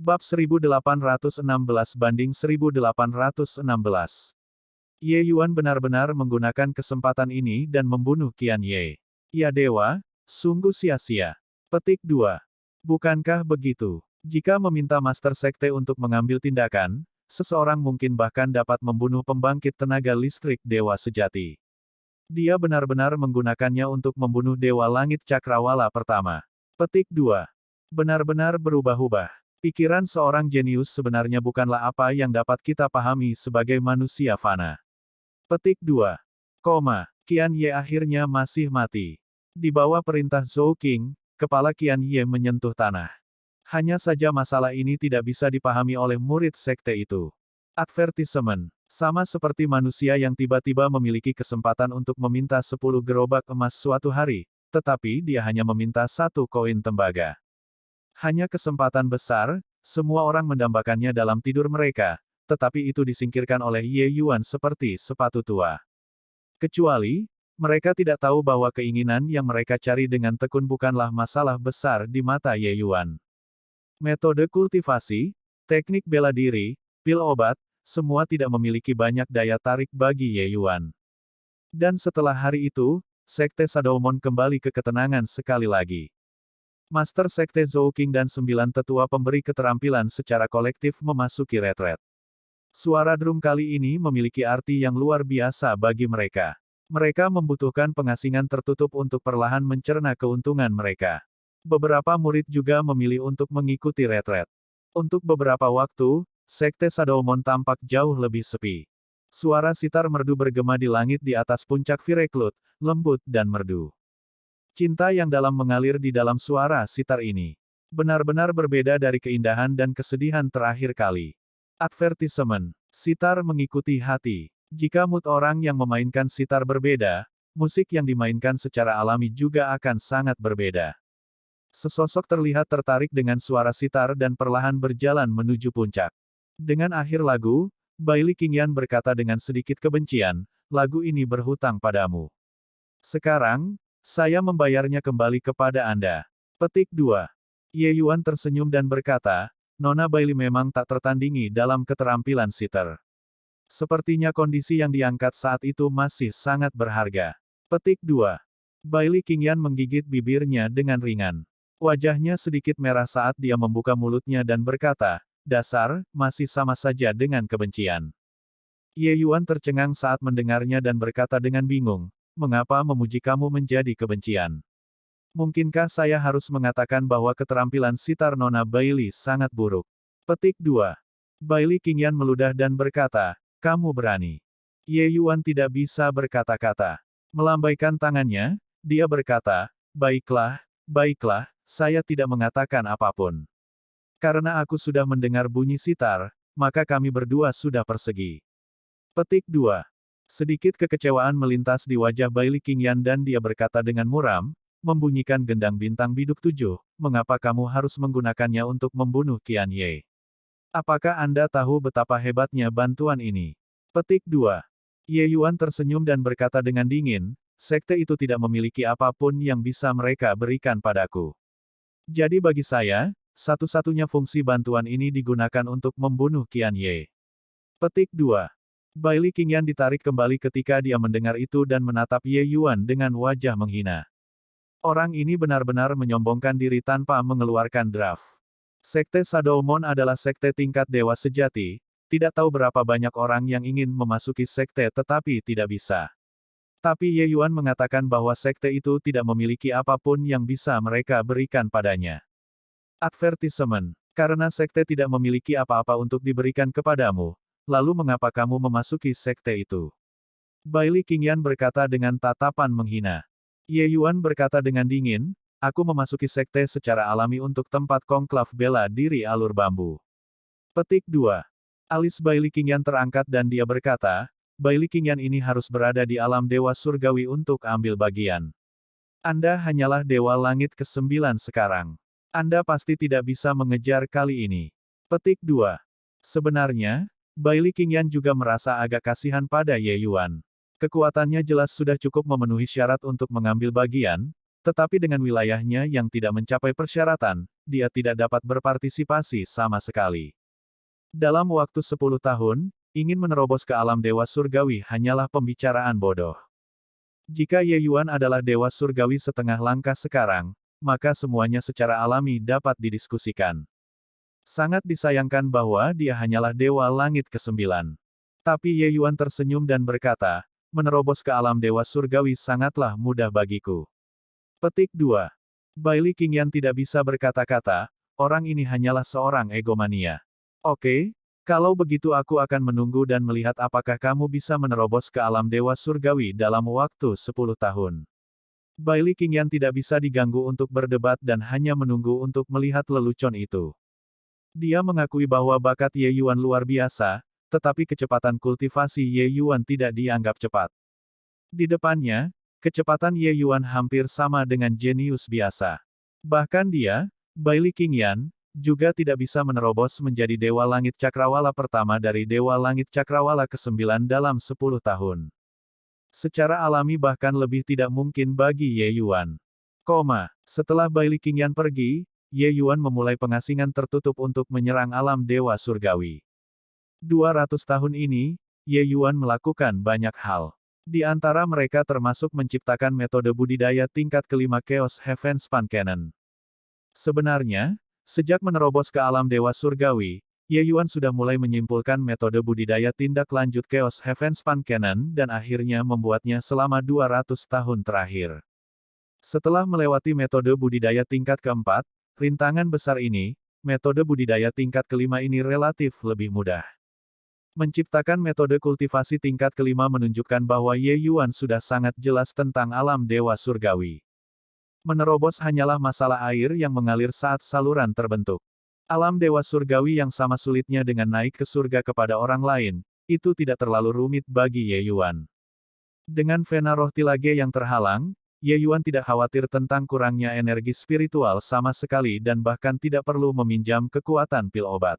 Bab 1816 banding 1816. Ye Yuan benar-benar menggunakan kesempatan ini dan membunuh Qian Ye. Ya dewa, sungguh sia-sia. Petik 2. Bukankah begitu? Jika meminta Master Sekte untuk mengambil tindakan, seseorang mungkin bahkan dapat membunuh pembangkit tenaga listrik dewa sejati. Dia benar-benar menggunakannya untuk membunuh Dewa Langit Cakrawala pertama. Petik 2. Benar-benar berubah-ubah. Pikiran seorang jenius sebenarnya bukanlah apa yang dapat kita pahami sebagai manusia fana. Petik 2. Qian Ye akhirnya masih mati. Di bawah perintah Zhou Qing, kepala Qian Ye menyentuh tanah. Hanya saja masalah ini tidak bisa dipahami oleh murid sekte itu. Advertisement. Sama seperti manusia yang tiba-tiba memiliki kesempatan untuk meminta 10 gerobak emas suatu hari, tetapi dia hanya meminta 1 koin tembaga. Hanya kesempatan besar, semua orang mendambakannya dalam tidur mereka, tetapi itu disingkirkan oleh Ye Yuan seperti sepatu tua. Kecuali, mereka tidak tahu bahwa keinginan yang mereka cari dengan tekun bukanlah masalah besar di mata Ye Yuan. Metode kultivasi, teknik bela diri, pil obat, semua tidak memiliki banyak daya tarik bagi Ye Yuan. Dan setelah hari itu, Sekte Shadowmon kembali ke ketenangan sekali lagi. Master Sekte Zhou Qing dan 9 tetua pemberi keterampilan secara kolektif memasuki retret. Suara drum kali ini memiliki arti yang luar biasa bagi mereka. Mereka membutuhkan pengasingan tertutup untuk perlahan mencerna keuntungan mereka. Beberapa murid juga memilih untuk mengikuti retret. Untuk beberapa waktu, Sekte Shadowmon tampak jauh lebih sepi. Suara sitar merdu bergema di langit di atas puncak Vireklut, lembut dan merdu. Cinta yang dalam mengalir di dalam suara sitar ini. Benar-benar berbeda dari keindahan dan kesedihan terakhir kali. Advertisement. Sitar mengikuti hati. Jika mood orang yang memainkan sitar berbeda, musik yang dimainkan secara alami juga akan sangat berbeda. Sesosok terlihat tertarik dengan suara sitar dan perlahan berjalan menuju puncak. Dengan akhir lagu, Baili Qingyan berkata dengan sedikit kebencian, lagu ini berhutang padamu. Sekarang, saya membayarnya kembali kepada Anda. Petik 2. Ye Yuan tersenyum dan berkata, Nona Baili memang tak tertandingi dalam keterampilan sitar. Sepertinya kondisi yang diangkat saat itu masih sangat berharga. Petik 2. Baili Qingyan menggigit bibirnya dengan ringan. Wajahnya sedikit merah saat dia membuka mulutnya dan berkata, dasar, masih sama saja dengan kebencian. Ye Yuan tercengang saat mendengarnya dan berkata dengan bingung, mengapa memuji kamu menjadi kebencian? Mungkinkah saya harus mengatakan bahwa keterampilan sitar Nona Baili sangat buruk? Petik 2. Baili Qingyan meludah dan berkata, kamu berani. Ye Yuan tidak bisa berkata-kata. Melambaikan tangannya, dia berkata, baiklah, saya tidak mengatakan apapun. Karena aku sudah mendengar bunyi sitar, maka kami berdua sudah persegi. Petik 2. Sedikit kekecewaan melintas di wajah Baili Qingyan dan dia berkata dengan muram, membunyikan gendang bintang biduk 7, mengapa kamu harus menggunakannya untuk membunuh Qian Ye? Apakah Anda tahu betapa hebatnya bantuan ini? Petik 2. Ye Yuan tersenyum dan berkata dengan dingin, sekte itu tidak memiliki apapun yang bisa mereka berikan padaku. Jadi bagi saya, satu-satunya fungsi bantuan ini digunakan untuk membunuh Qian Ye. Petik 2. Baili Qingyan ditarik kembali ketika dia mendengar itu dan menatap Ye Yuan dengan wajah menghina. Orang ini benar-benar menyombongkan diri tanpa mengeluarkan draft. Sekte Shadowmon adalah sekte tingkat dewa sejati, tidak tahu berapa banyak orang yang ingin memasuki sekte tetapi tidak bisa. Tapi Ye Yuan mengatakan bahwa sekte itu tidak memiliki apapun yang bisa mereka berikan padanya. Advertisement. Karena sekte tidak memiliki apa-apa untuk diberikan kepadamu, lalu mengapa kamu memasuki sekte itu? Baili Qingyan berkata dengan tatapan menghina. Ye Yuan berkata dengan dingin, aku memasuki sekte secara alami untuk tempat konklav bela diri alur bambu. Petik 2. Alis Baili Qingyan terangkat dan dia berkata, Baili Qingyan ini harus berada di alam dewa surgawi untuk ambil bagian. Anda hanyalah dewa langit ke-9 sekarang. Anda pasti tidak bisa mengejar kali ini. Petik 2. Sebenarnya, Baili Qingyan juga merasa agak kasihan pada Ye Yuan. Kekuatannya jelas sudah cukup memenuhi syarat untuk mengambil bagian, tetapi dengan wilayahnya yang tidak mencapai persyaratan, dia tidak dapat berpartisipasi sama sekali. Dalam waktu 10 tahun, ingin menerobos ke alam dewa surgawi hanyalah pembicaraan bodoh. Jika Ye Yuan adalah dewa surgawi setengah langkah sekarang, maka semuanya secara alami dapat didiskusikan. Sangat disayangkan bahwa dia hanyalah dewa langit ke-9. Tapi Ye Yuan tersenyum dan berkata, menerobos ke alam dewa surgawi sangatlah mudah bagiku. Petik 2. Bailey Qingyan tidak bisa berkata-kata, orang ini hanyalah seorang egomania. Oke, kalau begitu aku akan menunggu dan melihat apakah kamu bisa menerobos ke alam dewa surgawi dalam waktu 10 tahun. Bailey Qingyan tidak bisa diganggu untuk berdebat dan hanya menunggu untuk melihat lelucon itu. Dia mengakui bahwa bakat Ye Yuan luar biasa, tetapi kecepatan kultivasi Ye Yuan tidak dianggap cepat. Di depannya, kecepatan Ye Yuan hampir sama dengan jenius biasa. Bahkan dia, Bailey Qingyan, juga tidak bisa menerobos menjadi Dewa Langit Cakrawala pertama dari Dewa Langit Cakrawala ke-9 dalam 10 tahun. Secara alami bahkan lebih tidak mungkin bagi Ye Yuan. Setelah Bailey Qingyan pergi, Ye Yuan memulai pengasingan tertutup untuk menyerang alam Dewa Surgawi. 200 tahun ini, Ye Yuan melakukan banyak hal. Di antara mereka termasuk menciptakan metode budidaya tingkat kelima Chaos Heaven Span Cannon. Sebenarnya, sejak menerobos ke alam Dewa Surgawi, Ye Yuan sudah mulai menyimpulkan metode budidaya tindak lanjut Chaos Heaven Span Cannon dan akhirnya membuatnya selama 200 tahun terakhir. Setelah melewati metode budidaya tingkat keempat, rintangan besar ini, metode budidaya tingkat kelima ini relatif lebih mudah. Menciptakan metode kultivasi tingkat kelima menunjukkan bahwa Ye Yuan sudah sangat jelas tentang alam Dewa Surgawi. Menerobos hanyalah masalah air yang mengalir saat saluran terbentuk. Alam Dewa Surgawi yang sama sulitnya dengan naik ke surga kepada orang lain, itu tidak terlalu rumit bagi Ye Yuan. Dengan Vena Roh Tilage yang terhalang, Ye Yuan tidak khawatir tentang kurangnya energi spiritual sama sekali dan bahkan tidak perlu meminjam kekuatan pil obat.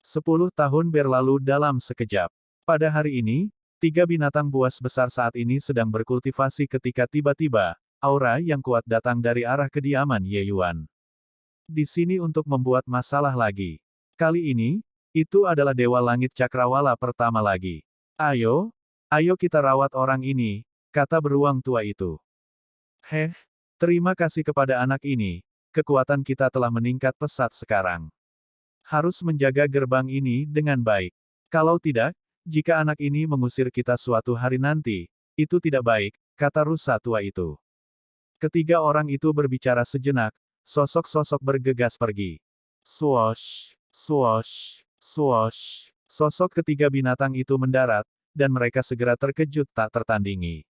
10 tahun berlalu dalam sekejap. Pada hari ini, 3 binatang buas besar saat ini sedang berkultivasi ketika tiba-tiba, aura yang kuat datang dari arah kediaman Ye Yuan. Di sini untuk membuat masalah lagi. Kali ini, itu adalah Dewa Langit Cakrawala pertama lagi. Ayo kita rawat orang ini, kata beruang tua itu. Terima kasih kepada anak ini, kekuatan kita telah meningkat pesat sekarang. Harus menjaga gerbang ini dengan baik. Kalau tidak, jika anak ini mengusir kita suatu hari nanti, itu tidak baik, kata rusa tua itu. Ketiga orang itu berbicara sejenak, sosok-sosok bergegas pergi. Swoosh, swoosh, swoosh. Sosok ketiga binatang itu mendarat, dan mereka segera terkejut tak tertandingi.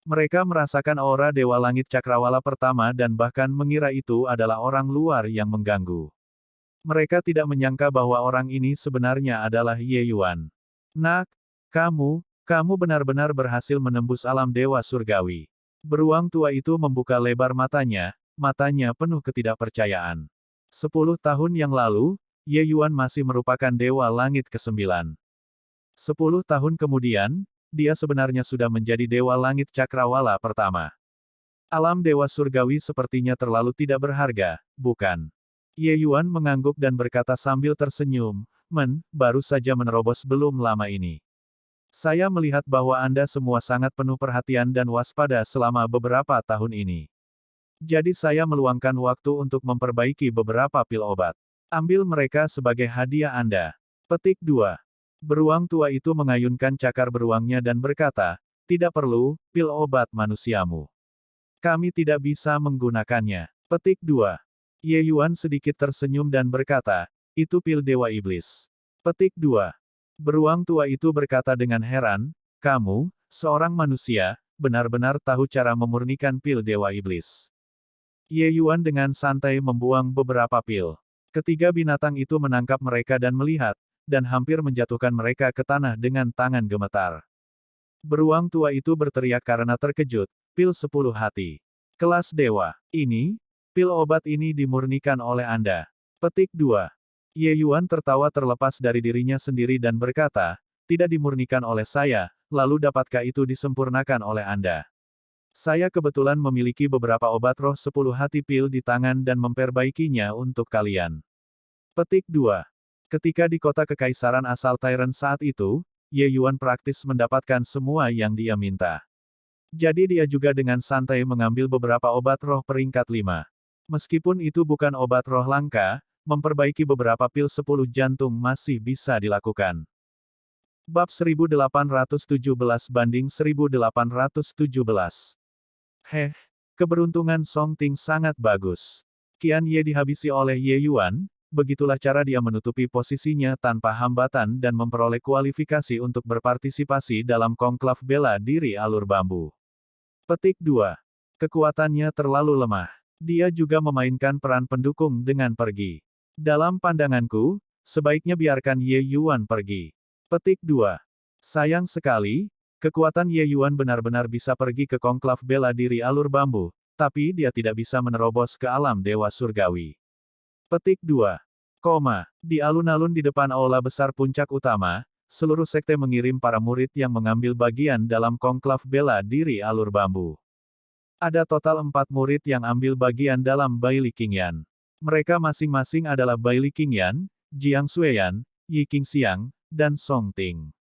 Mereka merasakan aura Dewa Langit Cakrawala pertama dan bahkan mengira itu adalah orang luar yang mengganggu. Mereka tidak menyangka bahwa orang ini sebenarnya adalah Ye Yuan. Nak, kamu benar-benar berhasil menembus alam Dewa Surgawi. Beruang tua itu membuka lebar matanya penuh ketidakpercayaan. 10 tahun yang lalu, Ye Yuan masih merupakan Dewa Langit ke-9. 10 tahun kemudian, dia sebenarnya sudah menjadi Dewa Langit Cakrawala pertama. Alam Dewa Surgawi sepertinya terlalu tidak berharga, bukan? Ye Yuan mengangguk dan berkata sambil tersenyum, baru saja menerobos belum lama ini. Saya melihat bahwa Anda semua sangat penuh perhatian dan waspada selama beberapa tahun ini. Jadi saya meluangkan waktu untuk memperbaiki beberapa pil obat. Ambil mereka sebagai hadiah Anda. Petik 2. Beruang tua itu mengayunkan cakar beruangnya dan berkata, tidak perlu, pil obat manusiamu. Kami tidak bisa menggunakannya. Petik 2. Ye Yuan sedikit tersenyum dan berkata, itu pil Dewa Iblis. Petik 2. Beruang tua itu berkata dengan heran, kamu, seorang manusia, benar-benar tahu cara memurnikan pil Dewa Iblis. Ye Yuan dengan santai membuang beberapa pil. Ketiga binatang itu menangkap mereka dan melihat, dan hampir menjatuhkan mereka ke tanah dengan tangan gemetar. Beruang tua itu berteriak karena terkejut, pil 10 hati. Kelas Dewa, pil obat ini dimurnikan oleh Anda. Petik 2. Ye Yuan tertawa terlepas dari dirinya sendiri dan berkata, tidak dimurnikan oleh saya, lalu dapatkah itu disempurnakan oleh Anda? Saya kebetulan memiliki beberapa obat roh 10 hati pil di tangan dan memperbaikinya untuk kalian. Petik 2. Ketika di kota kekaisaran asal Tyrant saat itu, Ye Yuan praktis mendapatkan semua yang dia minta. Jadi dia juga dengan santai mengambil beberapa obat roh peringkat 5. Meskipun itu bukan obat roh langka, memperbaiki beberapa pil 10 jantung masih bisa dilakukan. Bab 1817 banding 1817. Keberuntungan Song Ting sangat bagus. Qian Ye dihabisi oleh Ye Yuan, begitulah cara dia menutupi posisinya tanpa hambatan dan memperoleh kualifikasi untuk berpartisipasi dalam konklav bela diri alur bambu. Petik 2. Kekuatannya terlalu lemah. Dia juga memainkan peran pendukung dengan pergi. Dalam pandanganku, sebaiknya biarkan Ye Yuan pergi. Petik 2. Sayang sekali, kekuatan Ye Yuan benar-benar bisa pergi ke konklav bela diri alur bambu, tapi dia tidak bisa menerobos ke alam dewa surgawi. Petik 2. Di alun-alun di depan aula besar puncak utama, seluruh sekte mengirim para murid yang mengambil bagian dalam konklav bela diri alur bambu. Ada total 4 murid yang ambil bagian dalam Baili Qingyan. Mereka masing-masing adalah Baili Qingyan, Jiang Xueyan, Yi Qingxiang, dan Song Ting.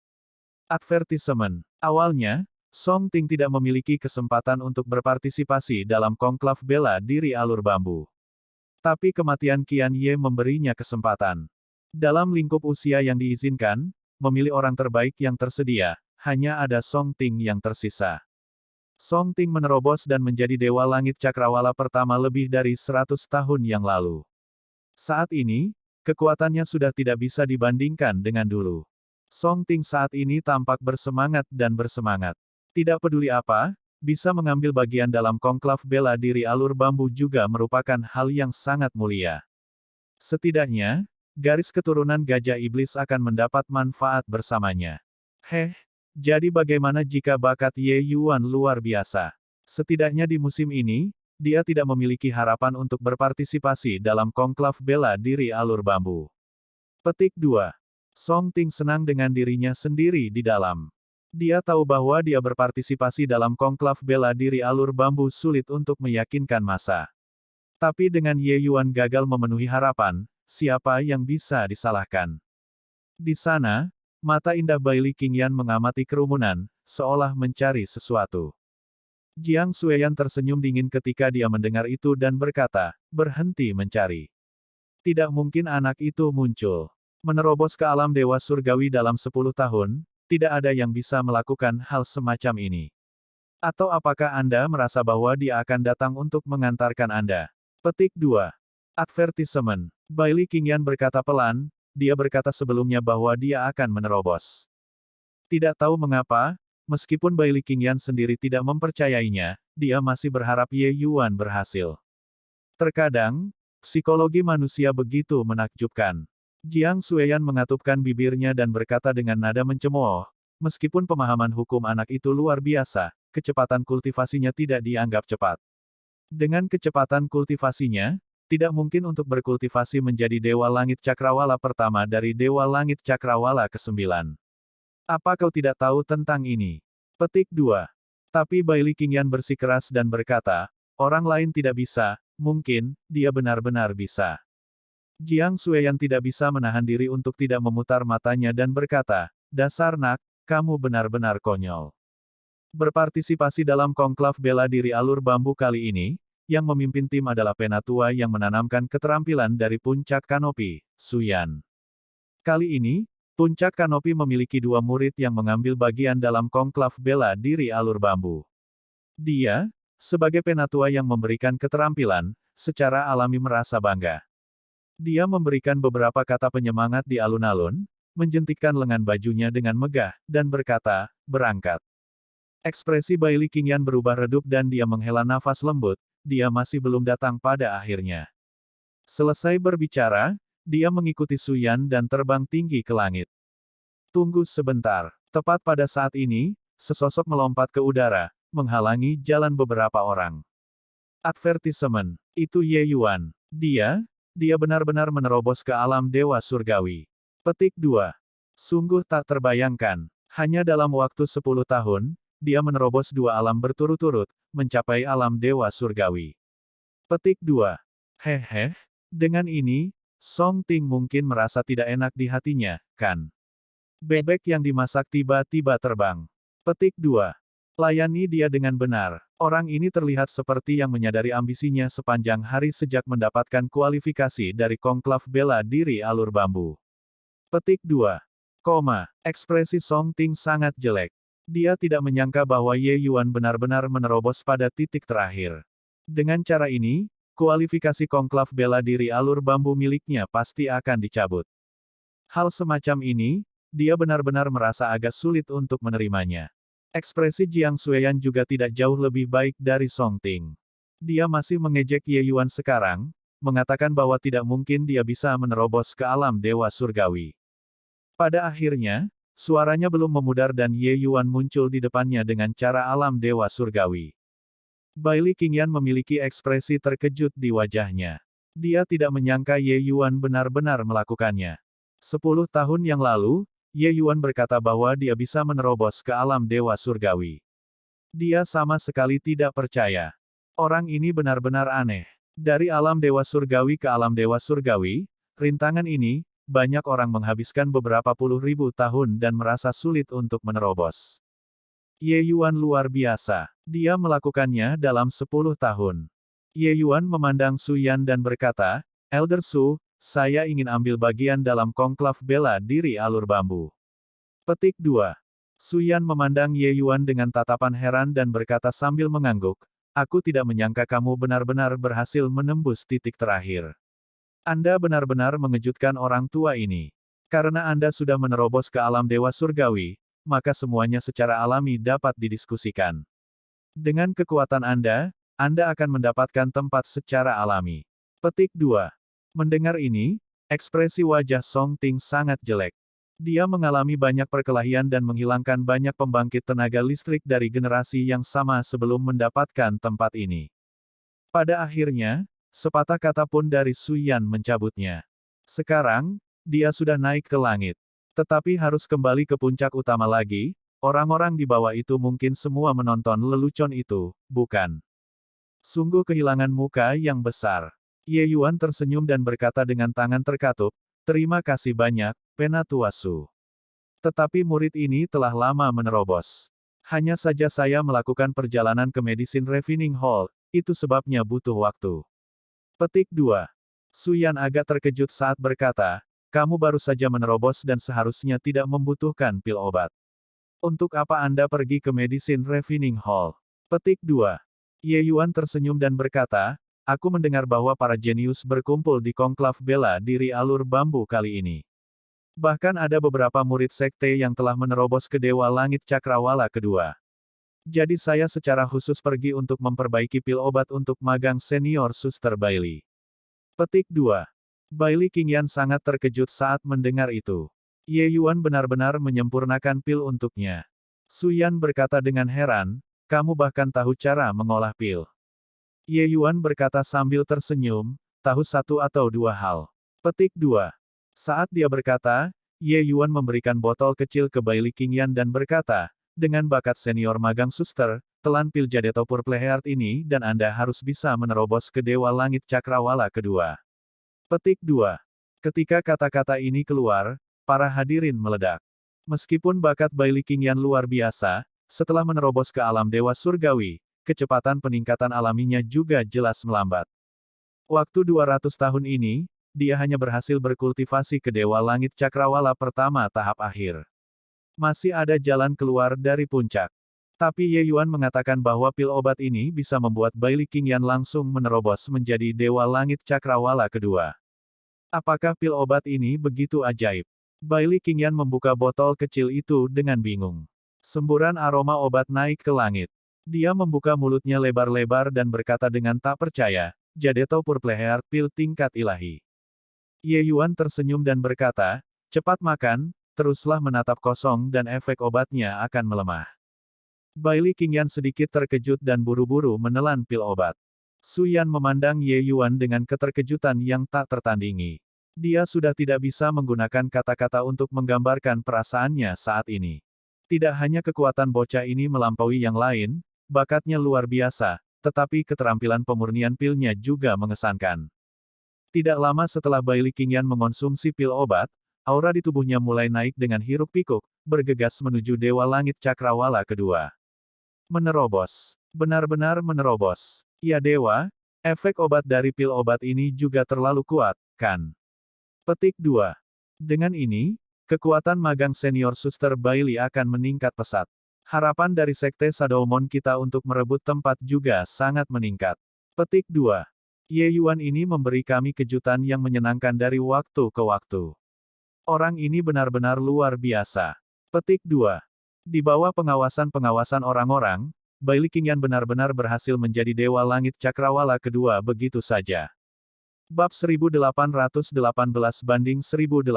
Advertisement. Awalnya, Song Ting tidak memiliki kesempatan untuk berpartisipasi dalam konklav bela diri alur bambu. Tapi kematian Qian Ye memberinya kesempatan. Dalam lingkup usia yang diizinkan, memilih orang terbaik yang tersedia, hanya ada Song Ting yang tersisa. Song Ting menerobos dan menjadi Dewa Langit Cakrawala pertama lebih dari 100 tahun yang lalu. Saat ini, kekuatannya sudah tidak bisa dibandingkan dengan dulu. Song Ting saat ini tampak bersemangat dan bersemangat. Tidak peduli apa, bisa mengambil bagian dalam konklav bela diri alur bambu juga merupakan hal yang sangat mulia. Setidaknya, garis keturunan Gajah Iblis akan mendapat manfaat bersamanya. Jadi bagaimana jika bakat Ye Yuan luar biasa? Setidaknya di musim ini, dia tidak memiliki harapan untuk berpartisipasi dalam konklav bela diri alur bambu. Petik 2. Song Ting senang dengan dirinya sendiri di dalam. Dia tahu bahwa dia berpartisipasi dalam konklav bela diri alur bambu sulit untuk meyakinkan massa. Tapi dengan Ye Yuan gagal memenuhi harapan, siapa yang bisa disalahkan? Di sana, mata indah Baili Qingyan mengamati kerumunan, seolah mencari sesuatu. Jiang Xueyan tersenyum dingin ketika dia mendengar itu dan berkata, berhenti mencari. Tidak mungkin anak itu muncul. Menerobos ke alam dewa surgawi dalam 10 tahun, tidak ada yang bisa melakukan hal semacam ini. Atau apakah Anda merasa bahwa dia akan datang untuk mengantarkan Anda? Petik 2. Advertisement. Baili Qingyan berkata pelan, dia berkata sebelumnya bahwa dia akan menerobos. Tidak tahu mengapa, meskipun Baili Qingyan sendiri tidak mempercayainya, dia masih berharap Ye Yuan berhasil. Terkadang, psikologi manusia begitu menakjubkan. Jiang Xueyan mengatupkan bibirnya dan berkata dengan nada mencemooh, meskipun pemahaman hukum anak itu luar biasa, kecepatan kultivasinya tidak dianggap cepat. Dengan kecepatan kultivasinya, tidak mungkin untuk berkultivasi menjadi Dewa Langit Cakrawala pertama dari Dewa Langit Cakrawala ke-9. Apa kau tidak tahu tentang ini? Petik 2. Tapi Baili Qingyan bersikeras dan berkata, orang lain tidak bisa, mungkin, dia benar-benar bisa. Jiang Xueyan tidak bisa menahan diri untuk tidak memutar matanya dan berkata, dasar nak, kamu benar-benar konyol. Berpartisipasi dalam konklav bela diri alur bambu kali ini, yang memimpin tim adalah penatua yang menanamkan keterampilan dari puncak kanopi, Suyan. Kali ini, puncak kanopi memiliki 2 murid yang mengambil bagian dalam konklav bela diri alur bambu. Dia, sebagai penatua yang memberikan keterampilan, secara alami merasa bangga. Dia memberikan beberapa kata penyemangat di alun-alun, menjentikkan lengan bajunya dengan megah, dan berkata, berangkat. Ekspresi Baili Qingyan berubah redup dan dia menghela nafas lembut, dia masih belum datang pada akhirnya. Selesai berbicara, dia mengikuti Suyan dan terbang tinggi ke langit. Tunggu sebentar. Tepat pada saat ini, sesosok melompat ke udara, menghalangi jalan beberapa orang. Advertisement. Itu Ye Yuan. Dia benar-benar menerobos ke alam dewa surgawi. Petik 2. Sungguh tak terbayangkan. Hanya dalam waktu 10 tahun, dia menerobos 2 alam berturut-turut, mencapai alam dewa surgawi. Petik 2. Hehe, dengan ini, Song Ting mungkin merasa tidak enak di hatinya, kan? Bebek yang dimasak tiba-tiba terbang. Petik 2. Layani dia dengan benar. Orang ini terlihat seperti yang menyadari ambisinya sepanjang hari sejak mendapatkan kualifikasi dari Konklav Bela Diri Alur Bambu. Petik 2. Ekspresi Song Ting sangat jelek. Dia tidak menyangka bahwa Ye Yuan benar-benar menerobos pada titik terakhir. Dengan cara ini, kualifikasi Konklav Bela Diri Alur Bambu miliknya pasti akan dicabut. Hal semacam ini, dia benar-benar merasa agak sulit untuk menerimanya. Ekspresi Jiang Xueyan juga tidak jauh lebih baik dari Song Ting. Dia masih mengejek Ye Yuan sekarang, mengatakan bahwa tidak mungkin dia bisa menerobos ke alam dewa surgawi. Pada akhirnya, suaranya belum memudar dan Ye Yuan muncul di depannya dengan cara alam dewa surgawi. Baili Qingyan memiliki ekspresi terkejut di wajahnya. Dia tidak menyangka Ye Yuan benar-benar melakukannya. 10 tahun yang lalu, Ye Yuan berkata bahwa dia bisa menerobos ke alam dewa surgawi. Dia sama sekali tidak percaya. Orang ini benar-benar aneh. Dari alam dewa surgawi ke alam dewa surgawi, rintangan ini, banyak orang menghabiskan beberapa puluh ribu tahun dan merasa sulit untuk menerobos. Ye Yuan luar biasa. Dia melakukannya dalam 10 tahun. Ye Yuan memandang Su Yan dan berkata, Elder Su, saya ingin ambil bagian dalam Konklav Bela Diri Alur Bambu. Petik 2. Su Yan memandang Ye Yuan dengan tatapan heran dan berkata sambil mengangguk, aku tidak menyangka kamu benar-benar berhasil menembus titik terakhir. Anda benar-benar mengejutkan orang tua ini. Karena Anda sudah menerobos ke alam dewa surgawi, maka semuanya secara alami dapat didiskusikan. Dengan kekuatan Anda akan mendapatkan tempat secara alami. Petik 2. Mendengar ini, ekspresi wajah Song Ting sangat jelek. Dia mengalami banyak perkelahian dan menghilangkan banyak pembangkit tenaga listrik dari generasi yang sama sebelum mendapatkan tempat ini. Pada akhirnya, sepatah kata pun dari Su Yan mencabutnya. Sekarang, dia sudah naik ke langit. Tetapi harus kembali ke puncak utama lagi, orang-orang di bawah itu mungkin semua menonton lelucon itu, bukan? Sungguh kehilangan muka yang besar. Ye Yuan tersenyum dan berkata dengan tangan terkatup, terima kasih banyak, Penatua Su. Tetapi murid ini telah lama menerobos. Hanya saja saya melakukan perjalanan ke Medicine Refining Hall, itu sebabnya butuh waktu. Petik 2. Su Yan agak terkejut saat berkata, kamu baru saja menerobos dan seharusnya tidak membutuhkan pil obat. Untuk apa Anda pergi ke Medicine Refining Hall? Petik 2. Ye Yuan tersenyum dan berkata, aku mendengar bahwa para jenius berkumpul di Konklav Bela Diri Alur Bambu kali ini. Bahkan ada beberapa murid sekte yang telah menerobos ke Dewa Langit Cakrawala kedua. Jadi saya secara khusus pergi untuk memperbaiki pil obat untuk magang senior Suster Baili. Petik 2. Baili Qingyan sangat terkejut saat mendengar itu. Ye Yuan benar-benar menyempurnakan pil untuknya. Su Yan berkata dengan heran, kamu bahkan tahu cara mengolah pil. Ye Yuan berkata sambil tersenyum, tahu satu atau dua hal. Petik 2. Saat dia berkata, Ye Yuan memberikan botol kecil ke Baili Qingyan dan berkata, dengan bakat senior magang suster, telan pil Jadeto Purple Heart ini dan Anda harus bisa menerobos ke Dewa Langit Cakrawala kedua. Petik 2. Ketika kata-kata ini keluar, para hadirin meledak. Meskipun bakat Baili Qingyan luar biasa, setelah menerobos ke alam dewa surgawi, kecepatan peningkatan alaminya juga jelas melambat. Waktu 200 tahun ini, dia hanya berhasil berkultivasi ke Dewa Langit Cakrawala pertama tahap akhir. Masih ada jalan keluar dari puncak. Tapi Ye Yuan mengatakan bahwa pil obat ini bisa membuat Baili Qingyan langsung menerobos menjadi Dewa Langit Cakrawala kedua. Apakah pil obat ini begitu ajaib? Baili Qingyan membuka botol kecil itu dengan bingung. Semburan aroma obat naik ke langit. Dia membuka mulutnya lebar-lebar dan berkata dengan tak percaya, Jadeto Purple Heart pil tingkat ilahi. Ye Yuan tersenyum dan berkata, cepat makan, teruslah menatap kosong dan efek obatnya akan melemah. Baili Qingyan sedikit terkejut dan buru-buru menelan pil obat. Su Yan memandang Ye Yuan dengan keterkejutan yang tak tertandingi. Dia sudah tidak bisa menggunakan kata-kata untuk menggambarkan perasaannya saat ini. Tidak hanya kekuatan bocah ini melampaui yang lain, bakatnya luar biasa, tetapi keterampilan pemurnian pilnya juga mengesankan. Tidak lama setelah Bailey Qingyan mengonsumsi pil obat, aura di tubuhnya mulai naik dengan hiruk-pikuk, bergegas menuju Dewa Langit Cakrawala kedua. Menerobos. Benar-benar menerobos. Ya Dewa, efek obat dari pil obat ini juga terlalu kuat, kan? Petik 2. Dengan ini, kekuatan magang senior Suster Bailey akan meningkat pesat. Harapan dari Sekte Shadowmon kita untuk merebut tempat juga sangat meningkat. Petik 2. Ye Yuan ini memberi kami kejutan yang menyenangkan dari waktu ke waktu. Orang ini benar-benar luar biasa. Petik 2. Di bawah pengawasan-pengawasan orang-orang, Bailey Qingyan benar-benar berhasil menjadi Dewa Langit Cakrawala kedua begitu saja. Bab 1818 banding 1818.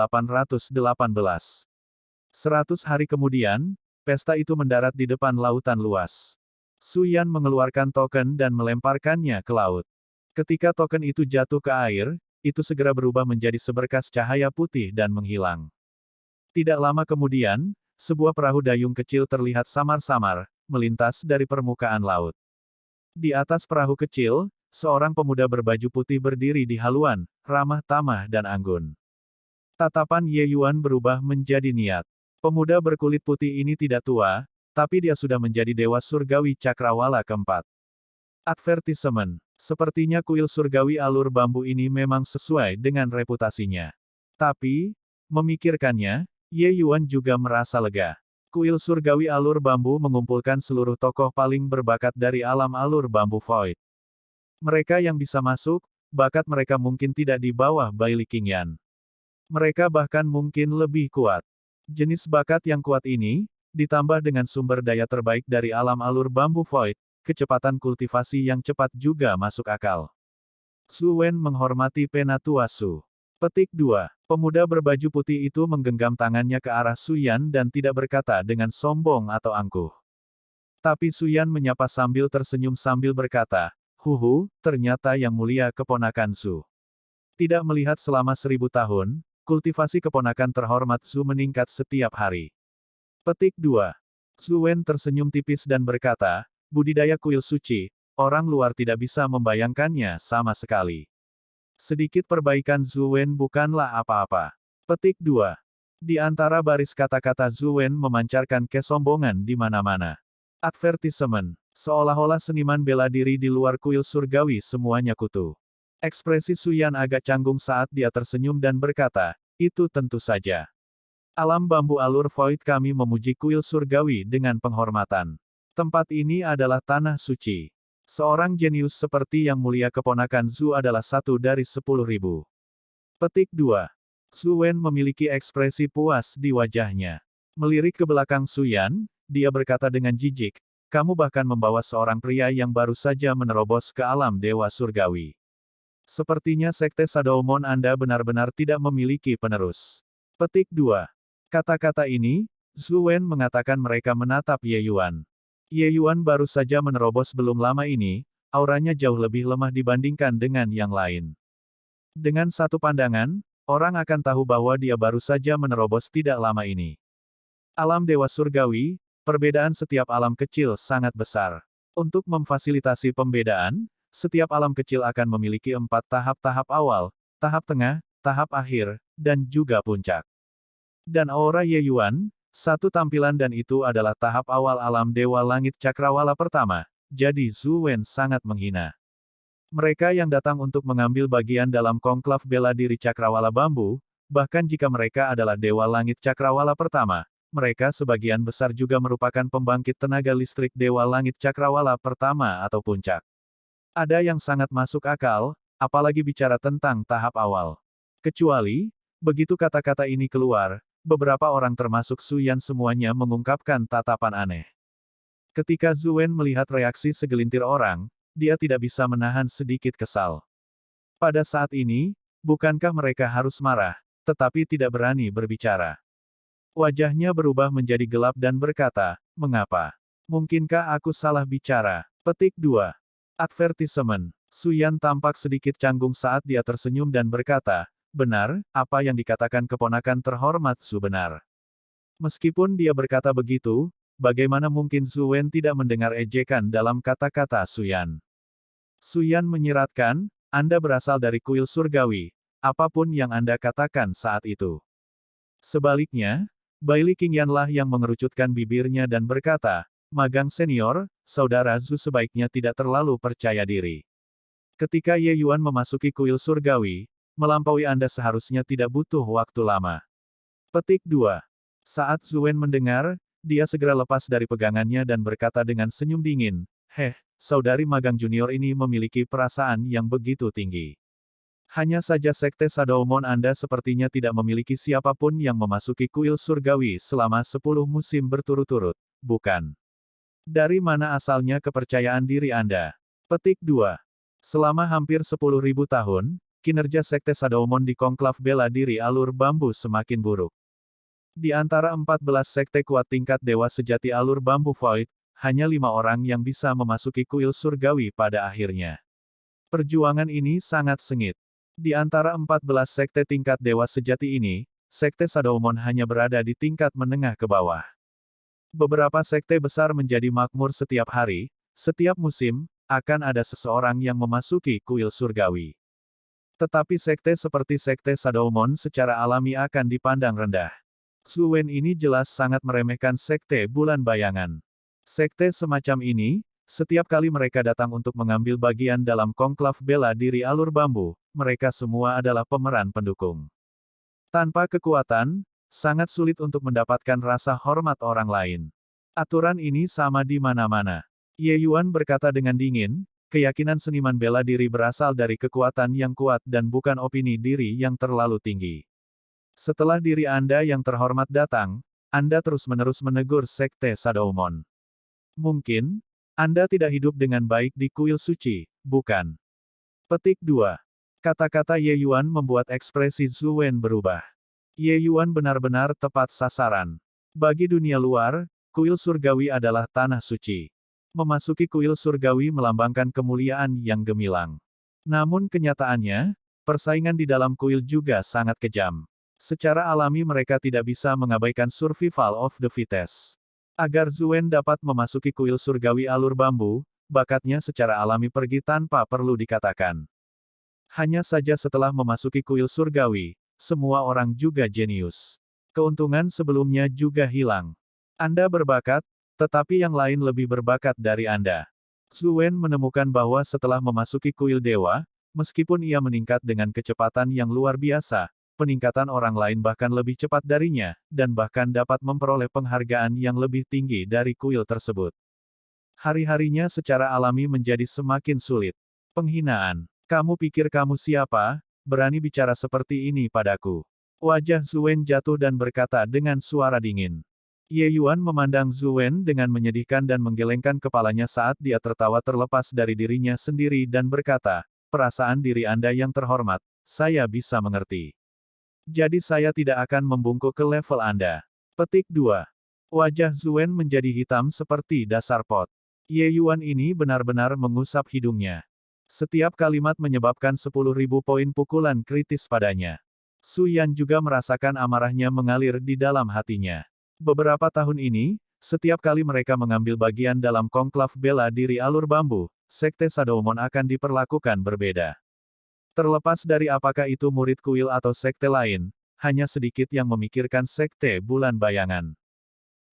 100 hari kemudian, pesta itu mendarat di depan lautan luas. Su Yan mengeluarkan token dan melemparkannya ke laut. Ketika token itu jatuh ke air, itu segera berubah menjadi seberkas cahaya putih dan menghilang. Tidak lama kemudian, sebuah perahu dayung kecil terlihat samar-samar, melintas dari permukaan laut. Di atas perahu kecil, seorang pemuda berbaju putih berdiri di haluan, ramah tamah dan anggun. Tatapan Ye Yuan berubah menjadi niat. Pemuda berkulit putih ini tidak tua, tapi dia sudah menjadi Dewa Surgawi Cakrawala keempat. Advertisement. Sepertinya kuil surgawi alur bambu ini memang sesuai dengan reputasinya. Tapi, memikirkannya, Ye Yuan juga merasa lega. Kuil surgawi alur bambu mengumpulkan seluruh tokoh paling berbakat dari alam alur bambu Void. Mereka yang bisa masuk, bakat mereka mungkin tidak di bawah Bailey Qingyan. Mereka bahkan mungkin lebih kuat. Jenis bakat yang kuat ini, ditambah dengan sumber daya terbaik dari alam alur bambu Void, kecepatan kultivasi yang cepat juga masuk akal. Su Wen menghormati Penatua Su. Petik 2. Pemuda berbaju putih itu menggenggam tangannya ke arah Su Yan dan tidak berkata dengan sombong atau angkuh. Tapi Su Yan menyapa sambil tersenyum sambil berkata, "Huhu, ternyata yang mulia keponakan Su." Tidak melihat selama 1000 tahun, kultivasi keponakan terhormat Su meningkat setiap hari. Petik 2. Su Wen tersenyum tipis dan berkata, budidaya kuil suci, orang luar tidak bisa membayangkannya sama sekali. Sedikit perbaikan Zhu Wen bukanlah apa-apa. Petik 2. Di antara baris kata-kata Zhu Wen memancarkan kesombongan di mana-mana. Advertisement. Seolah-olah seniman bela diri di luar kuil surgawi semuanya kutu. Ekspresi Su Yan agak canggung saat dia tersenyum dan berkata, itu tentu saja. Alam bambu alur Void kami memuji kuil surgawi dengan penghormatan. Tempat ini adalah tanah suci. Seorang jenius seperti yang mulia keponakan Zhu adalah satu dari 10.000. Petik 2. Su Wen memiliki ekspresi puas di wajahnya. Melirik ke belakang Su Yan, dia berkata dengan jijik, kamu bahkan membawa seorang pria yang baru saja menerobos ke alam dewa surgawi. Sepertinya Sekte Shadowmon Anda benar-benar tidak memiliki penerus. Petik 2. Kata-kata ini, Zhu Wen mengatakan mereka menatap Ye Yuan. Ye Yuan baru saja menerobos belum lama ini, auranya jauh lebih lemah dibandingkan dengan yang lain. Dengan satu pandangan, orang akan tahu bahwa dia baru saja menerobos tidak lama ini. Alam Dewa Surgawi, perbedaan setiap alam kecil sangat besar. Untuk memfasilitasi pembedaan, setiap alam kecil akan memiliki 4 tahap-tahap awal, tahap tengah, tahap akhir, dan juga puncak. Dan aura Ye Yuan, satu tampilan dan itu adalah tahap awal alam Dewa Langit Cakrawala pertama, jadi Zhu Wen sangat menghina. Mereka yang datang untuk mengambil bagian dalam konklav bela diri Cakrawala Bambu, bahkan jika mereka adalah Dewa Langit Cakrawala pertama, mereka sebagian besar juga merupakan pembangkit tenaga listrik Dewa Langit Cakrawala pertama atau puncak. Ada yang sangat masuk akal, apalagi bicara tentang tahap awal. Kecuali, begitu kata-kata ini keluar, beberapa orang termasuk Su Yan semuanya mengungkapkan tatapan aneh. Ketika Zhu Wen melihat reaksi segelintir orang, dia tidak bisa menahan sedikit kesal. Pada saat ini, bukankah mereka harus marah, tetapi tidak berani berbicara. Wajahnya berubah menjadi gelap dan berkata, mengapa? Mungkinkah aku salah bicara? Petik 2. Advertisement. Su Yan tampak sedikit canggung saat dia tersenyum dan berkata, benar, apa yang dikatakan keponakan terhormat Su benar. Meskipun dia berkata begitu, bagaimana mungkin Zhu Wen tidak mendengar ejekan dalam kata-kata Suyan. Suyan menyiratkan, Anda berasal dari kuil surgawi, apapun yang Anda katakan saat itu. Sebaliknya, Baili Qingyanlah yang mengerucutkan bibirnya dan berkata, Magang senior, saudara Zhu sebaiknya tidak terlalu percaya diri. Ketika Ye Yuan memasuki kuil surgawi, melampaui Anda seharusnya tidak butuh waktu lama. Petik 2. Saat Zhu Wen mendengar, dia segera lepas dari pegangannya dan berkata dengan senyum dingin, saudari magang junior ini memiliki perasaan yang begitu tinggi. Hanya saja Sekte Shadowmon Anda sepertinya tidak memiliki siapapun yang memasuki kuil surgawi selama 10 musim berturut-turut, bukan? Dari mana asalnya kepercayaan diri Anda? Petik 2. Selama hampir 10.000 tahun, kinerja Sekte Shadowmon di Konklav Bela Diri Alur Bambu semakin buruk. Di antara 14 sekte kuat tingkat Dewa Sejati Alur Bambu Void, hanya 5 orang yang bisa memasuki kuil surgawi pada akhirnya. Perjuangan ini sangat sengit. Di antara 14 sekte tingkat Dewa Sejati ini, Sekte Shadowmon hanya berada di tingkat menengah ke bawah. Beberapa sekte besar menjadi makmur setiap hari, setiap musim, akan ada seseorang yang memasuki kuil surgawi. Tetapi sekte seperti Sekte Shadowmon secara alami akan dipandang rendah. Zhu Wen ini jelas sangat meremehkan Sekte Bulan Bayangan. Sekte semacam ini, setiap kali mereka datang untuk mengambil bagian dalam konklav bela diri alur bambu, mereka semua adalah pemeran pendukung. Tanpa kekuatan, sangat sulit untuk mendapatkan rasa hormat orang lain. Aturan ini sama di mana-mana. Ye Yuan berkata dengan dingin, keyakinan seniman bela diri berasal dari kekuatan yang kuat dan bukan opini diri yang terlalu tinggi. Setelah diri Anda yang terhormat datang, Anda terus-menerus menegur Sekte Shadowmon. Mungkin, Anda tidak hidup dengan baik di kuil suci, bukan? Petik 2. Kata-kata Ye Yuan membuat ekspresi Zhu Wen berubah. Ye Yuan benar-benar tepat sasaran. Bagi dunia luar, kuil surgawi adalah tanah suci. Memasuki kuil surgawi melambangkan kemuliaan yang gemilang. Namun kenyataannya, persaingan di dalam kuil juga sangat kejam. Secara alami mereka tidak bisa mengabaikan survival of the fittest. Agar Zhu Wen dapat memasuki kuil surgawi alur bambu, bakatnya secara alami pergi tanpa perlu dikatakan. Hanya saja setelah memasuki kuil surgawi, semua orang juga jenius. Keuntungan sebelumnya juga hilang. Anda berbakat, tetapi yang lain lebih berbakat dari Anda. Zhu Wen menemukan bahwa setelah memasuki kuil dewa, meskipun ia meningkat dengan kecepatan yang luar biasa, peningkatan orang lain bahkan lebih cepat darinya, dan bahkan dapat memperoleh penghargaan yang lebih tinggi dari kuil tersebut. Hari-harinya secara alami menjadi semakin sulit. Penghinaan. Kamu pikir kamu siapa, berani bicara seperti ini padaku? Wajah Zhu Wen jatuh dan berkata dengan suara dingin. Ye Yuan memandang Zhu Wen dengan menyedihkan dan menggelengkan kepalanya saat dia tertawa terlepas dari dirinya sendiri dan berkata, perasaan diri Anda yang terhormat, saya bisa mengerti. Jadi saya tidak akan membungkuk ke level Anda. Petik 2. Wajah Zhu Wen menjadi hitam seperti dasar pot. Ye Yuan ini benar-benar mengusap hidungnya. Setiap kalimat menyebabkan 10.000 poin pukulan kritis padanya. Su Yan juga merasakan amarahnya mengalir di dalam hatinya. Beberapa tahun ini, setiap kali mereka mengambil bagian dalam konklav bela diri alur bambu, Sekte Shadowmon akan diperlakukan berbeda. Terlepas dari apakah itu murid kuil atau sekte lain, hanya sedikit yang memikirkan Sekte Bulan Bayangan.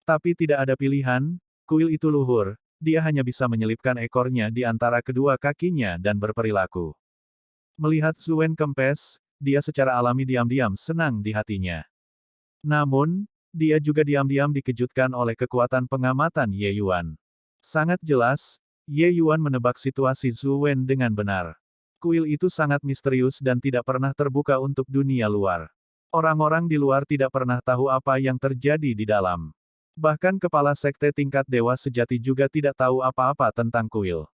Tapi tidak ada pilihan, kuil itu luhur, dia hanya bisa menyelipkan ekornya di antara kedua kakinya dan berperilaku. Melihat Zhu Wen kempes, dia secara alami diam-diam senang di hatinya. Namun, dia juga diam-diam dikejutkan oleh kekuatan pengamatan Ye Yuan. Sangat jelas, Ye Yuan menebak situasi Zhu Wen dengan benar. Kuil itu sangat misterius dan tidak pernah terbuka untuk dunia luar. Orang-orang di luar tidak pernah tahu apa yang terjadi di dalam. Bahkan kepala sekte tingkat dewa sejati juga tidak tahu apa-apa tentang kuil.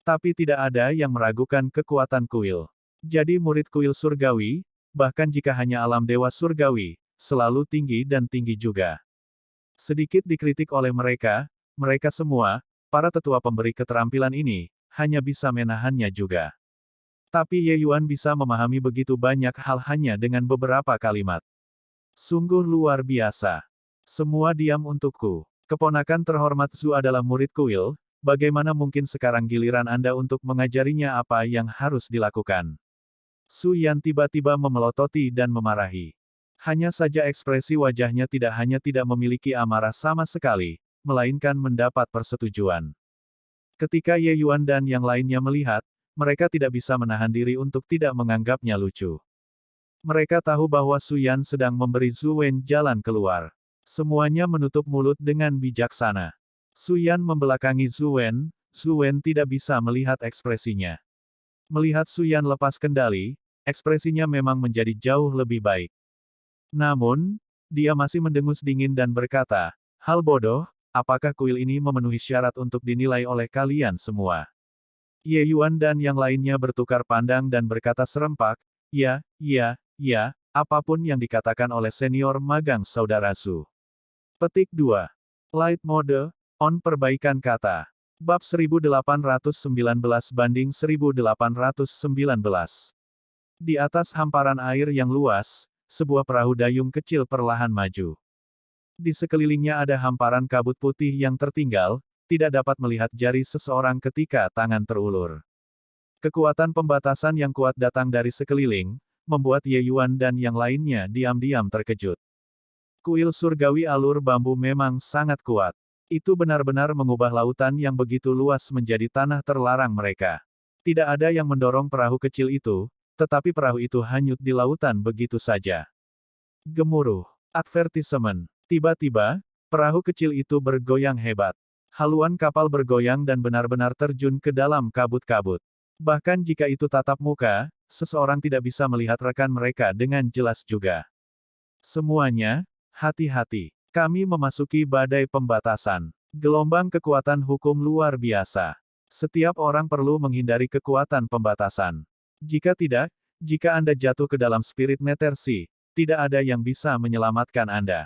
Tapi tidak ada yang meragukan kekuatan kuil. Jadi murid kuil surgawi, bahkan jika hanya alam dewa surgawi, selalu tinggi dan tinggi juga. Sedikit dikritik oleh mereka semua, para tetua pemberi keterampilan ini, hanya bisa menahannya juga. Tapi Ye Yuan bisa memahami begitu banyak hal hanya dengan beberapa kalimat. Sungguh luar biasa. Semua diam untukku. Keponakan terhormat Zhu adalah murid kuil, bagaimana mungkin sekarang giliran Anda untuk mengajarinya apa yang harus dilakukan? Su Yan tiba-tiba memelototi dan memarahi. Hanya saja ekspresi wajahnya tidak hanya tidak memiliki amarah sama sekali, melainkan mendapat persetujuan. Ketika Ye Yuan dan yang lainnya melihat, mereka tidak bisa menahan diri untuk tidak menganggapnya lucu. Mereka tahu bahwa Su Yan sedang memberi Zhu Wen jalan keluar. Semuanya menutup mulut dengan bijaksana. Su Yan membelakangi Zhu Wen tidak bisa melihat ekspresinya. Melihat Su Yan lepas kendali, ekspresinya memang menjadi jauh lebih baik. Namun, dia masih mendengus dingin dan berkata, "Hal bodoh, apakah kuil ini memenuhi syarat untuk dinilai oleh kalian semua?" Ye Yuan dan yang lainnya bertukar pandang dan berkata serempak, "Ya, apapun yang dikatakan oleh senior magang saudara Su." Petik 2. Light Mode, On Perbaikan Kata. Bab 1819/1819. Di atas hamparan air yang luas, sebuah perahu dayung kecil perlahan maju. Di sekelilingnya ada hamparan kabut putih yang tertinggal, tidak dapat melihat jari seseorang ketika tangan terulur. Kekuatan pembatasan yang kuat datang dari sekeliling, membuat Ye Yuan dan yang lainnya diam-diam terkejut. Kuil surgawi alur bambu memang sangat kuat. Itu benar-benar mengubah lautan yang begitu luas menjadi tanah terlarang mereka. Tidak ada yang mendorong perahu kecil itu, tetapi perahu itu hanyut di lautan begitu saja. Gemuruh. Advertisement. Tiba-tiba, perahu kecil itu bergoyang hebat. Haluan kapal bergoyang dan benar-benar terjun ke dalam kabut-kabut. Bahkan jika itu tatap muka, seseorang tidak bisa melihat rekan mereka dengan jelas juga. Semuanya, hati-hati. Kami memasuki badai pembatasan. Gelombang kekuatan hukum luar biasa. Setiap orang perlu menghindari kekuatan pembatasan. Jika tidak, jika Anda jatuh ke dalam spirit netersi, tidak ada yang bisa menyelamatkan Anda.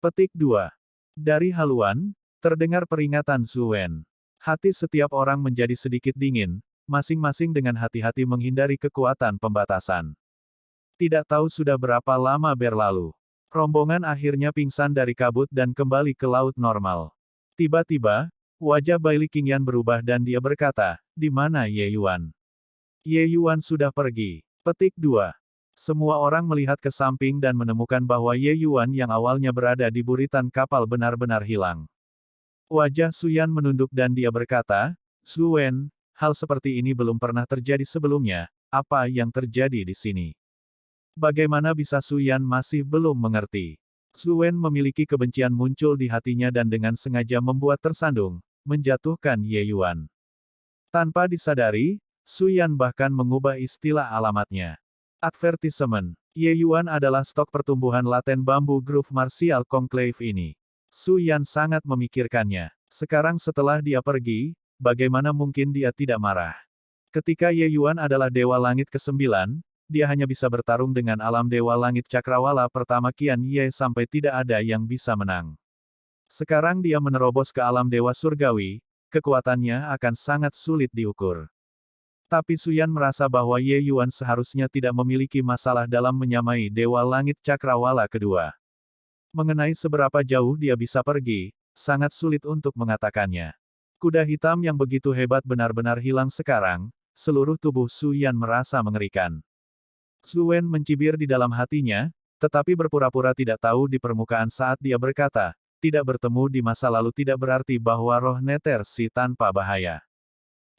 Petik 2. Dari haluan, terdengar peringatan Zhu Wen. Hati setiap orang menjadi sedikit dingin, masing-masing dengan hati-hati menghindari kekuatan pembatasan. Tidak tahu sudah berapa lama berlalu. Rombongan akhirnya pingsan dari kabut dan kembali ke laut normal. Tiba-tiba, wajah Baili Qingyan berubah dan dia berkata, "Di mana Ye Yuan?" Ye Yuan sudah pergi. Petik 2. Semua orang melihat ke samping dan menemukan bahwa Ye Yuan yang awalnya berada di buritan kapal benar-benar hilang. Wajah Su Yan menunduk dan dia berkata, "Zhu Wen, hal seperti ini belum pernah terjadi sebelumnya, apa yang terjadi di sini?" Bagaimana bisa Su Yan masih belum mengerti? Zhu Wen memiliki kebencian muncul di hatinya dan dengan sengaja membuat tersandung, menjatuhkan Ye Yuan. Tanpa disadari, Su Yan bahkan mengubah istilah alamatnya. Advertisement. Ye Yuan adalah stok pertumbuhan laten bambu Groove Martial Conclave ini. Su Yan sangat memikirkannya. Sekarang setelah dia pergi, bagaimana mungkin dia tidak marah? Ketika Ye Yuan adalah Dewa Langit ke-9, dia hanya bisa bertarung dengan alam Dewa Langit Cakrawala pertama Qian Ye sampai tidak ada yang bisa menang. Sekarang dia menerobos ke alam Dewa Surgawi, kekuatannya akan sangat sulit diukur. Tapi Su Yan merasa bahwa Ye Yuan seharusnya tidak memiliki masalah dalam menyamai Dewa Langit Cakrawala kedua. Mengenai seberapa jauh dia bisa pergi, sangat sulit untuk mengatakannya. Kuda hitam yang begitu hebat benar-benar hilang sekarang, seluruh tubuh Su Yan merasa mengerikan. Zhu Wen mencibir di dalam hatinya, tetapi berpura-pura tidak tahu di permukaan saat dia berkata, tidak bertemu di masa lalu tidak berarti bahwa roh netersi tanpa bahaya.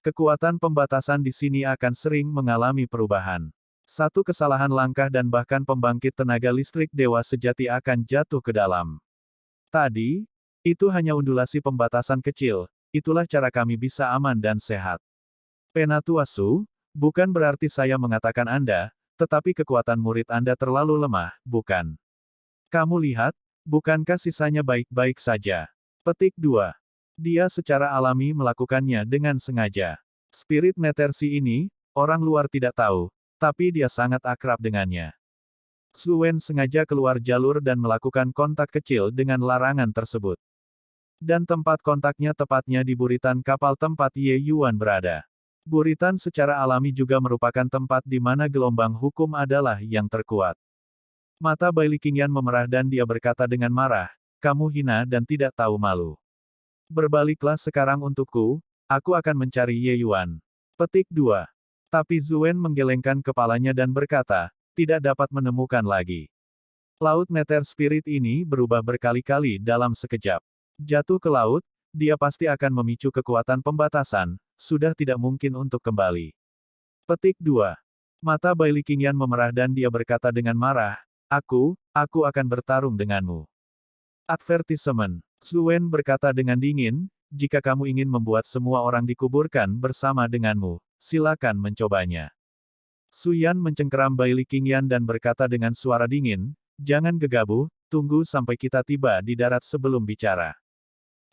Kekuatan pembatasan di sini akan sering mengalami perubahan. Satu kesalahan langkah dan bahkan pembangkit tenaga listrik dewa sejati akan jatuh ke dalam. Tadi, itu hanya undulasi pembatasan kecil, itulah cara kami bisa aman dan sehat. Penatua Su, bukan berarti saya mengatakan Anda, tetapi kekuatan murid Anda terlalu lemah, bukan? Kamu lihat, bukankah sisanya baik-baik saja? Petik 2. Dia secara alami melakukannya dengan sengaja. Spirit netersi ini, orang luar tidak tahu, tapi dia sangat akrab dengannya. Zhu Wen sengaja keluar jalur dan melakukan kontak kecil dengan larangan tersebut. Dan tempat kontaknya tepatnya di buritan kapal tempat Ye Yuan berada. Buritan secara alami juga merupakan tempat di mana gelombang hukum adalah yang terkuat. Mata Baili Qingyan memerah dan dia berkata dengan marah, kamu hina dan tidak tahu malu. Berbaliklah sekarang untukku, aku akan mencari Ye Yuan. Petik 2. Tapi Zuen menggelengkan kepalanya dan berkata, tidak dapat menemukan lagi. Laut Nether Spirit ini berubah berkali-kali dalam sekejap. Jatuh ke laut, dia pasti akan memicu kekuatan pembatasan, sudah tidak mungkin untuk kembali. Petik 2. Mata Bai Li Qingyan memerah dan dia berkata dengan marah, aku akan bertarung denganmu. Advertisement. Zuen berkata dengan dingin, jika kamu ingin membuat semua orang dikuburkan bersama denganmu, silakan mencobanya. Suyan mencengkeram Bai Li Qingyan dan berkata dengan suara dingin, jangan gegabah, tunggu sampai kita tiba di darat sebelum bicara.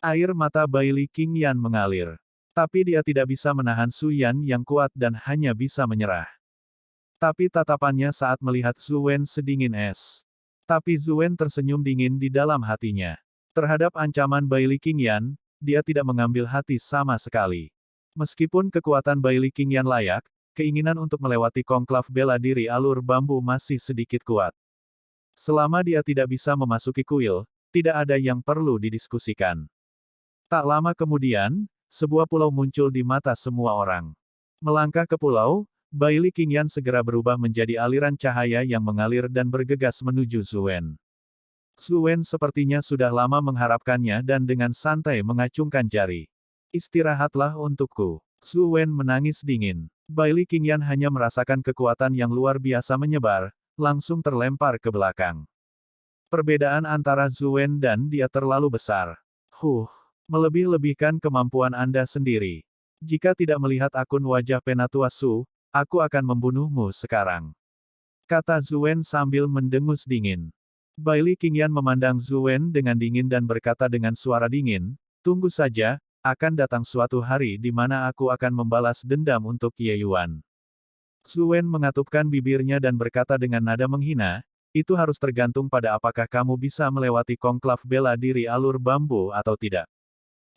Air mata Bai Li Qingyan mengalir. Tapi dia tidak bisa menahan Suyan yang kuat dan hanya bisa menyerah. Tapi tatapannya saat melihat Zuen sedingin es. Tapi Zuen tersenyum dingin di dalam hatinya. Terhadap ancaman Bai Li Qingyan, dia tidak mengambil hati sama sekali. Meskipun kekuatan Bai Li Qingyan layak, keinginan untuk melewati konklav bela diri alur bambu masih sedikit kuat. Selama dia tidak bisa memasuki kuil, tidak ada yang perlu didiskusikan. Tak lama kemudian, sebuah pulau muncul di mata semua orang. Melangkah ke pulau, Bai Li Qingyan segera berubah menjadi aliran cahaya yang mengalir dan bergegas menuju Zuen. Zuen sepertinya sudah lama mengharapkannya dan dengan santai mengacungkan jari. Istirahatlah untukku. Zuen menangis dingin. Bai Li Qingyan hanya merasakan kekuatan yang luar biasa menyebar, langsung terlempar ke belakang. Perbedaan antara Zuen dan dia terlalu besar. Melebih-lebihkan kemampuan Anda sendiri. Jika tidak melihat akun wajah Penatua Su, aku akan membunuhmu sekarang. Kata Zuen sambil mendengus dingin. Bai Li Qingyan memandang Zuen dengan dingin dan berkata dengan suara dingin, tunggu saja, akan datang suatu hari di mana aku akan membalas dendam untuk Ye Yuan. Zuen mengatupkan bibirnya dan berkata dengan nada menghina, itu harus tergantung pada apakah kamu bisa melewati konklav bela diri alur bambu atau tidak.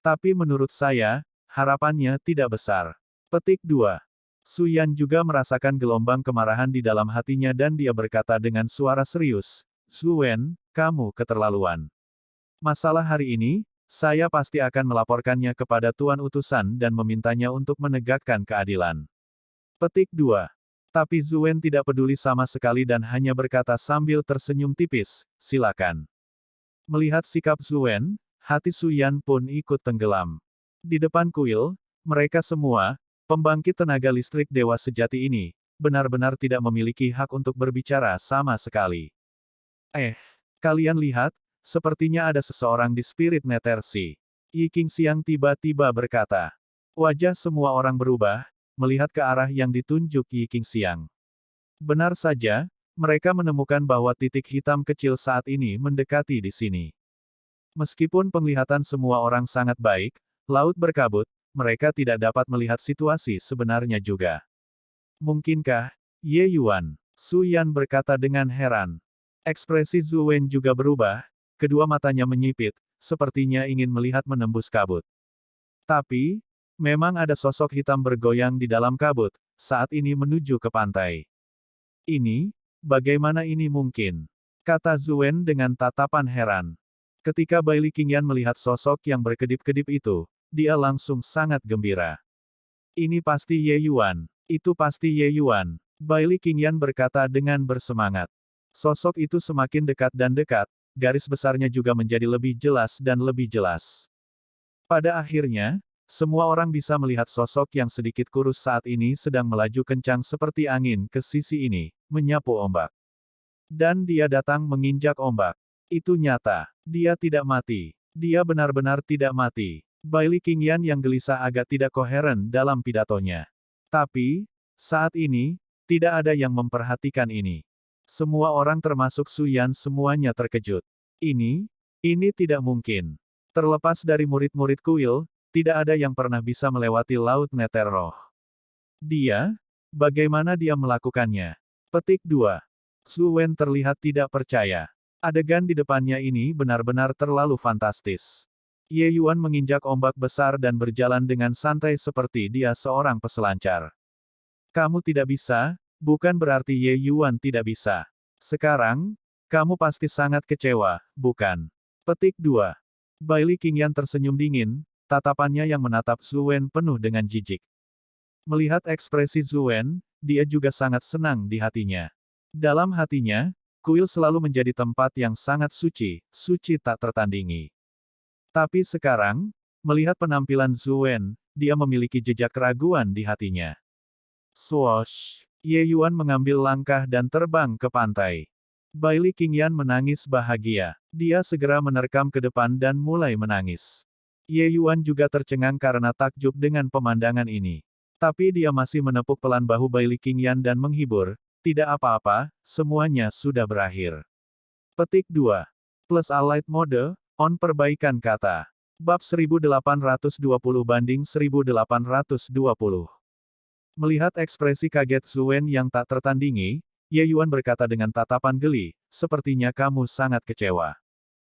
Tapi menurut saya, harapannya tidak besar. Petik 2. Suyan juga merasakan gelombang kemarahan di dalam hatinya dan dia berkata dengan suara serius, Zuen, kamu keterlaluan. Masalah hari ini, saya pasti akan melaporkannya kepada Tuan Utusan dan memintanya untuk menegakkan keadilan. Petik 2. Tapi Zuen tidak peduli sama sekali dan hanya berkata sambil tersenyum tipis, silakan. Melihat sikap Zuen, hati Suyan pun ikut tenggelam. Di depan kuil, mereka semua, pembangkit tenaga listrik dewa sejati ini, benar-benar tidak memiliki hak untuk berbicara sama sekali. Kalian lihat, sepertinya ada seseorang di Spirit Nether Sea. Yi Qingxiang tiba-tiba berkata. Wajah semua orang berubah, melihat ke arah yang ditunjuk Yi Qingxiang. Benar saja, mereka menemukan bahwa titik hitam kecil saat ini mendekati di sini. Meskipun penglihatan semua orang sangat baik, laut berkabut, mereka tidak dapat melihat situasi sebenarnya juga. Mungkinkah, Ye Yuan? Suyan berkata dengan heran. Ekspresi Zuen juga berubah, kedua matanya menyipit, sepertinya ingin melihat menembus kabut. Tapi, memang ada sosok hitam bergoyang di dalam kabut, saat ini menuju ke pantai. Ini, bagaimana ini mungkin? Kata Zuen dengan tatapan heran. Ketika Bai Li Qingyan melihat sosok yang berkedip-kedip itu, dia langsung sangat gembira. Ini pasti Ye Yuan. Itu pasti Ye Yuan. Bai Li Qingyan berkata dengan bersemangat. Sosok itu semakin dekat dan dekat, garis besarnya juga menjadi lebih jelas dan lebih jelas. Pada akhirnya, semua orang bisa melihat sosok yang sedikit kurus saat ini sedang melaju kencang seperti angin ke sisi ini, menyapu ombak. Dan dia datang menginjak ombak. Itu nyata. Dia tidak mati. Dia benar-benar tidak mati. Bai Li Qingyan yang gelisah agak tidak koheren dalam pidatonya. Tapi, saat ini, tidak ada yang memperhatikan ini. Semua orang termasuk Suyan semuanya terkejut. Ini tidak mungkin. Terlepas dari murid-murid kuil, tidak ada yang pernah bisa melewati Laut Nether Roh. Bagaimana dia melakukannya? Petik 2. Zuen terlihat tidak percaya. Adegan di depannya ini benar-benar terlalu fantastis. Ye Yuan menginjak ombak besar dan berjalan dengan santai seperti dia seorang peselancar. Kamu tidak bisa, bukan berarti Ye Yuan tidak bisa. Sekarang, kamu pasti sangat kecewa, bukan? Petik 2. Bailey Qingyan tersenyum dingin, tatapannya yang menatap Zhu Wen penuh dengan jijik. Melihat ekspresi Zhu Wen, dia juga sangat senang di hatinya. Dalam hatinya, kuil selalu menjadi tempat yang sangat suci, suci tak tertandingi. Tapi sekarang, melihat penampilan Zhu Wen, dia memiliki jejak keraguan di hatinya. Swoosh! Ye Yuan mengambil langkah dan terbang ke pantai. Bailey Qingyan menangis bahagia. Dia segera menerkam ke depan dan mulai menangis. Ye Yuan juga tercengang karena takjub dengan pemandangan ini. Tapi dia masih menepuk pelan bahu Bailey Qingyan dan menghibur, tidak apa-apa, semuanya sudah berakhir. Petik 2. Plus Allied Mode, on perbaikan kata. Bab 1820-1820. Melihat ekspresi kaget Zhu Wen yang tak tertandingi, Ye Yuan berkata dengan tatapan geli, sepertinya kamu sangat kecewa.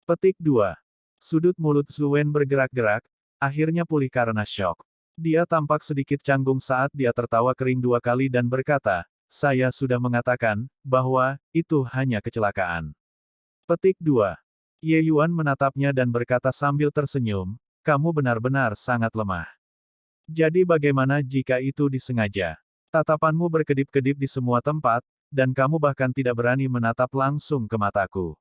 Petik 2. Sudut mulut Zhu Wen bergerak-gerak, akhirnya pulih karena syok. Dia tampak sedikit canggung saat dia tertawa kering 2 kali dan berkata, saya sudah mengatakan, bahwa, itu hanya kecelakaan. Petik 2. Ye Yuan menatapnya dan berkata sambil tersenyum, kamu benar-benar sangat lemah. Jadi bagaimana jika itu disengaja? Tatapanmu berkedip-kedip di semua tempat, dan kamu bahkan tidak berani menatap langsung ke mataku.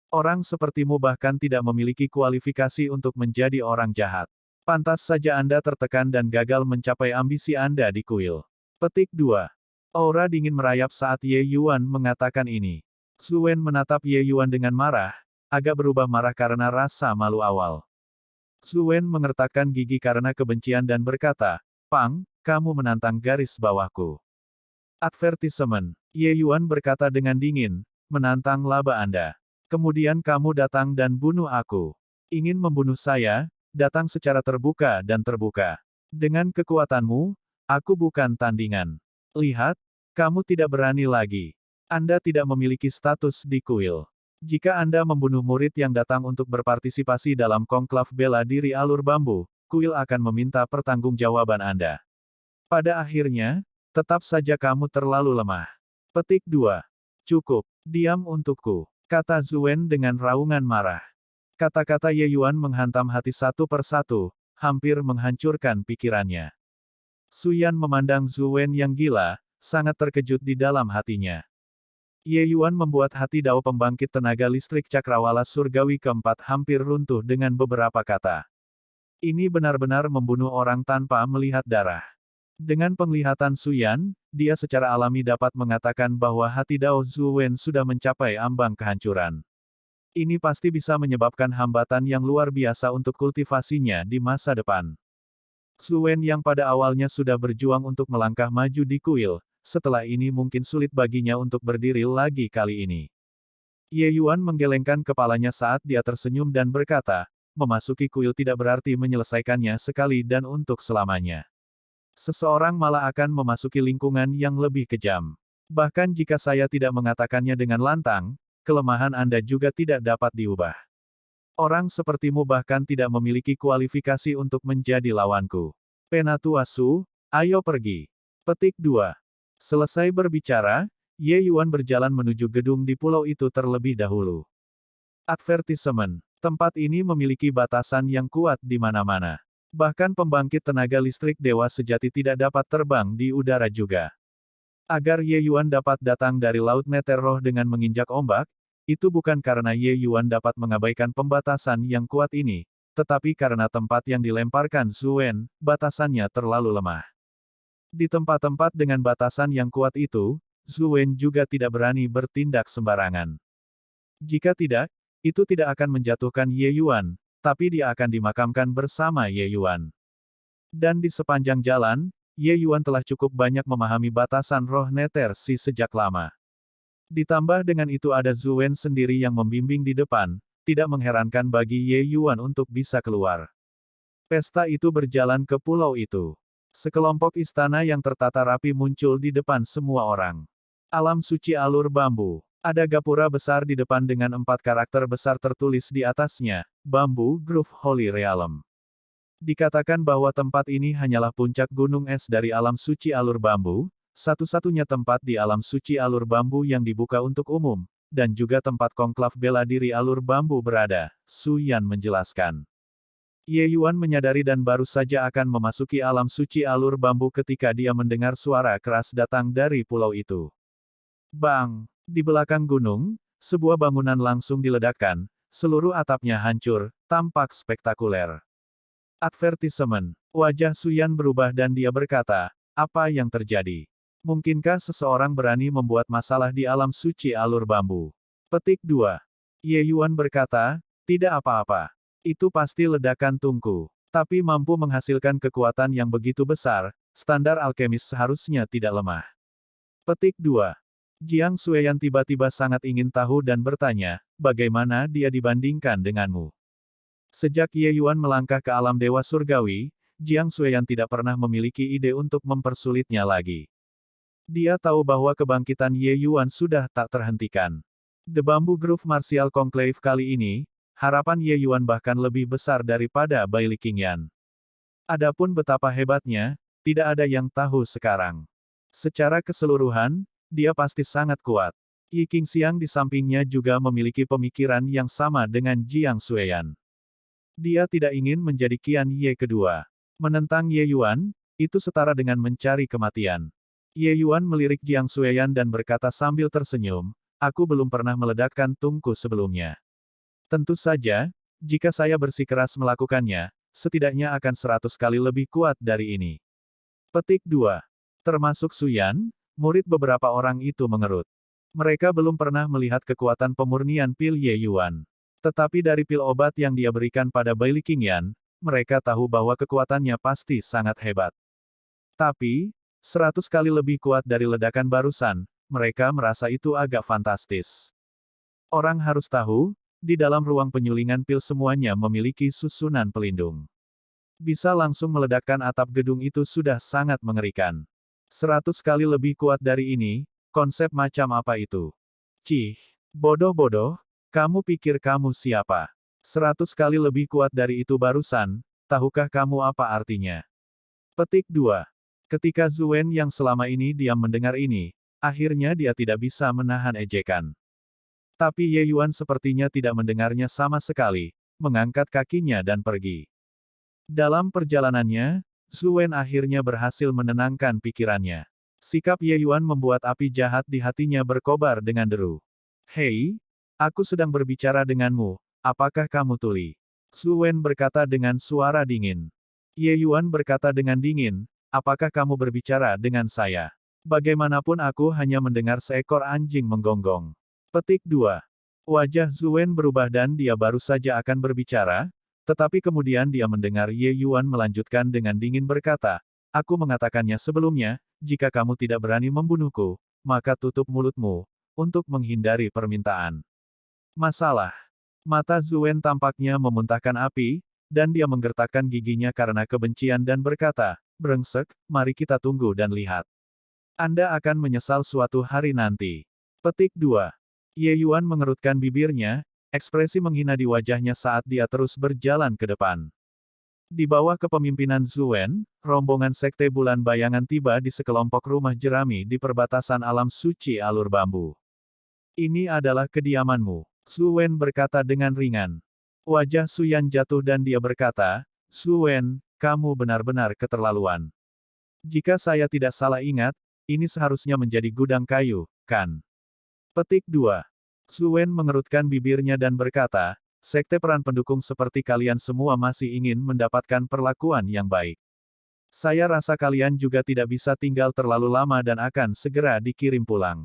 Orang sepertimu bahkan tidak memiliki kualifikasi untuk menjadi orang jahat. Pantas saja Anda tertekan dan gagal mencapai ambisi Anda di kuil. Petik 2. Aura dingin merayap saat Ye Yuan mengatakan ini. Zhu Wen menatap Ye Yuan dengan marah, agak berubah marah karena rasa malu awal. Zhu Wen mengertakkan gigi karena kebencian dan berkata, Pang, kamu menantang garis bawahku. Advertisement. Ye Yuan berkata dengan dingin, menantang laba Anda. Kemudian kamu datang dan bunuh aku. Ingin membunuh saya, datang secara terbuka dan terbuka. Dengan kekuatanmu, aku bukan tandingan. Lihat, kamu tidak berani lagi. Anda tidak memiliki status di kuil. Jika Anda membunuh murid yang datang untuk berpartisipasi dalam konklav bela diri alur bambu, kuil akan meminta pertanggungjawaban Anda. Pada akhirnya, tetap saja kamu terlalu lemah. Petik 2. Cukup, diam untukku, kata Zhu Wen dengan raungan marah. Kata-kata Ye Yuan menghantam hati satu persatu, hampir menghancurkan pikirannya. Su Yan memandang Zhu Wen yang gila, sangat terkejut di dalam hatinya. Ye Yuan membuat hati dao pembangkit tenaga listrik cakrawala surgawi keempat hampir runtuh dengan beberapa kata. Ini benar-benar membunuh orang tanpa melihat darah. Dengan penglihatan Su Yan, dia secara alami dapat mengatakan bahwa hati dao Zhu Wen sudah mencapai ambang kehancuran. Ini pasti bisa menyebabkan hambatan yang luar biasa untuk kultivasinya di masa depan. Zhu Wen yang pada awalnya sudah berjuang untuk melangkah maju di kuil, setelah ini mungkin sulit baginya untuk berdiri lagi kali ini. Ye Yuan menggelengkan kepalanya saat dia tersenyum dan berkata, memasuki kuil tidak berarti menyelesaikannya sekali dan untuk selamanya. Seseorang malah akan memasuki lingkungan yang lebih kejam. Bahkan jika saya tidak mengatakannya dengan lantang, kelemahan Anda juga tidak dapat diubah. Orang sepertimu bahkan tidak memiliki kualifikasi untuk menjadi lawanku. Penatua Su, ayo pergi. Petik 2. Selesai berbicara, Ye Yuan berjalan menuju gedung di pulau itu terlebih dahulu. Advertisement. Tempat ini memiliki batasan yang kuat di mana-mana. Bahkan pembangkit tenaga listrik dewa sejati tidak dapat terbang di udara juga. Agar Ye Yuan dapat datang dari Laut Netherroh dengan menginjak ombak, itu bukan karena Ye Yuan dapat mengabaikan pembatasan yang kuat ini, tetapi karena tempat yang dilemparkan Zhu Wen, batasannya terlalu lemah. Di tempat-tempat dengan batasan yang kuat itu, Zhu Wen juga tidak berani bertindak sembarangan. Jika tidak, itu tidak akan menjatuhkan Ye Yuan, tapi dia akan dimakamkan bersama Ye Yuan. Dan di sepanjang jalan, Ye Yuan telah cukup banyak memahami batasan roh Nether Si sejak lama. Ditambah dengan itu ada Zhu Wen sendiri yang membimbing di depan, tidak mengherankan bagi Ye Yuan untuk bisa keluar. Pesta itu berjalan ke pulau itu. Sekelompok istana yang tertata rapi muncul di depan semua orang. Alam suci alur bambu. Ada gapura besar di depan dengan 4 karakter besar tertulis di atasnya, Bambu Grove Holy Realm. Dikatakan bahwa tempat ini hanyalah puncak gunung es dari alam suci alur bambu, satu-satunya tempat di alam suci alur bambu yang dibuka untuk umum, dan juga tempat konklav bela diri alur bambu berada, Su Yan menjelaskan. Ye Yuan menyadari dan baru saja akan memasuki alam suci alur bambu ketika dia mendengar suara keras datang dari pulau itu. Bang! Di belakang gunung, sebuah bangunan langsung diledakkan, seluruh atapnya hancur, tampak spektakuler. Advertisement. Wajah Su Yan berubah dan dia berkata, apa yang terjadi? Mungkinkah seseorang berani membuat masalah di alam suci alur bambu? Petik 2. Ye Yuan berkata, tidak apa-apa. Itu pasti ledakan tungku. Tapi mampu menghasilkan kekuatan yang begitu besar, standar alkemis seharusnya tidak lemah. Petik 2. Jiang Xueyan tiba-tiba sangat ingin tahu dan bertanya, bagaimana dia dibandingkan denganmu? Sejak Ye Yuan melangkah ke alam dewa surgawi, Jiang Xueyan tidak pernah memiliki ide untuk mempersulitnya lagi. Dia tahu bahwa kebangkitan Ye Yuan sudah tak terhentikan. The Bamboo Grove Martial Conclave kali ini, harapan Ye Yuan bahkan lebih besar daripada Baili Qingyan. Adapun betapa hebatnya, tidak ada yang tahu sekarang. Secara keseluruhan, dia pasti sangat kuat. Yi Qingxiang di sampingnya juga memiliki pemikiran yang sama dengan Jiang Xueyan. Dia tidak ingin menjadi Qian Ye kedua. Menentang Ye Yuan, itu setara dengan mencari kematian. Ye Yuan melirik Jiang Xueyan dan berkata sambil tersenyum, aku belum pernah meledakkan tungku sebelumnya. Tentu saja, jika saya bersikeras melakukannya, setidaknya akan 100 kali lebih kuat dari ini. Petik 2. Termasuk Su Yan, murid beberapa orang itu mengerut. Mereka belum pernah melihat kekuatan pemurnian pil Ye Yuan. Tetapi dari pil obat yang dia berikan pada Baili Qingyan, mereka tahu bahwa kekuatannya pasti sangat hebat. Tapi, 100 kali lebih kuat dari ledakan barusan, mereka merasa itu agak fantastis. Orang harus tahu, di dalam ruang penyulingan pil semuanya memiliki susunan pelindung. Bisa langsung meledakkan atap gedung itu sudah sangat mengerikan. 100 kali lebih kuat dari ini, konsep macam apa itu? Cih, bodoh-bodoh, kamu pikir kamu siapa? 100 kali lebih kuat dari itu barusan, tahukah kamu apa artinya? Petik 2. Ketika Zhu Wen yang selama ini diam mendengar ini, akhirnya dia tidak bisa menahan ejekan. Tapi Ye Yuan sepertinya tidak mendengarnya sama sekali, mengangkat kakinya dan pergi. Dalam perjalanannya, Zhu Wen akhirnya berhasil menenangkan pikirannya. Sikap Ye Yuan membuat api jahat di hatinya berkobar dengan deru. Hei, aku sedang berbicara denganmu, apakah kamu tuli? Zhu Wen berkata dengan suara dingin. Ye Yuan berkata dengan dingin, apakah kamu berbicara dengan saya? Bagaimanapun aku hanya mendengar seekor anjing menggonggong. Petik 2. Wajah Zhu Wen berubah dan dia baru saja akan berbicara, tetapi kemudian dia mendengar Ye Yuan melanjutkan dengan dingin berkata, aku mengatakannya sebelumnya, jika kamu tidak berani membunuhku, maka tutup mulutmu, untuk menghindari permintaan. Masalah. Mata Zhu Wen tampaknya memuntahkan api, dan dia menggertakkan giginya karena kebencian dan berkata, brengsek, mari kita tunggu dan lihat. Anda akan menyesal suatu hari nanti. Petik 2. Ye Yuan mengerutkan bibirnya, ekspresi menghina di wajahnya saat dia terus berjalan ke depan. Di bawah kepemimpinan Zhu Wen, rombongan Sekte Bulan Bayangan tiba di sekelompok rumah jerami di perbatasan alam suci alur bambu. Ini adalah kediamanmu, Zhu Wen berkata dengan ringan. Wajah Su Yan jatuh dan dia berkata, Zhu Wen, kamu benar-benar keterlaluan. Jika saya tidak salah ingat, ini seharusnya menjadi gudang kayu, kan? Petik 2. Zhu Wen mengerutkan bibirnya dan berkata, sekte peran pendukung seperti kalian semua masih ingin mendapatkan perlakuan yang baik. Saya rasa kalian juga tidak bisa tinggal terlalu lama dan akan segera dikirim pulang.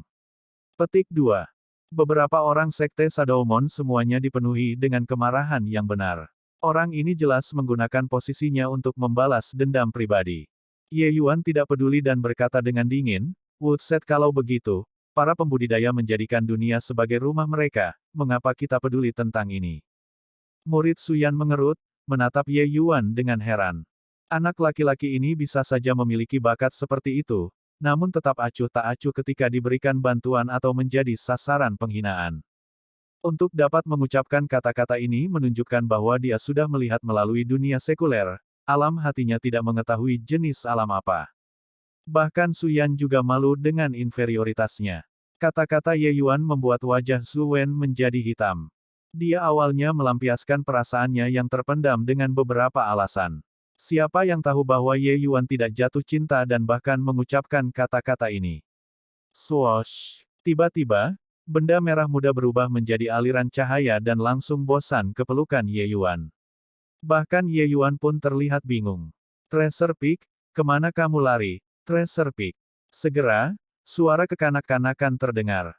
Petik 2. Beberapa orang sekte Shadowmon semuanya dipenuhi dengan kemarahan yang benar. Orang ini jelas menggunakan posisinya untuk membalas dendam pribadi. Ye Yuan tidak peduli dan berkata dengan dingin, Woodset kalau begitu, para pembudidaya menjadikan dunia sebagai rumah mereka, mengapa kita peduli tentang ini? Murid Su Yan mengerut, menatap Ye Yuan dengan heran. Anak laki-laki ini bisa saja memiliki bakat seperti itu, namun tetap acuh tak acuh ketika diberikan bantuan atau menjadi sasaran penghinaan. Untuk dapat mengucapkan kata-kata ini menunjukkan bahwa dia sudah melihat melalui dunia sekuler, alam hatinya tidak mengetahui jenis alam apa. Bahkan Su Yan juga malu dengan inferioritasnya. Kata-kata Ye Yuan membuat wajah Zhu Wen menjadi hitam. Dia awalnya melampiaskan perasaannya yang terpendam dengan beberapa alasan. Siapa yang tahu bahwa Ye Yuan tidak jatuh cinta dan bahkan mengucapkan kata-kata ini. Swoosh! Tiba-tiba, benda merah muda berubah menjadi aliran cahaya dan langsung bosan ke pelukan Ye Yuan. Bahkan Ye Yuan pun terlihat bingung. Treasure Peak, kemana kamu lari, Treasure Peak? Segera, suara kekanak-kanakan terdengar.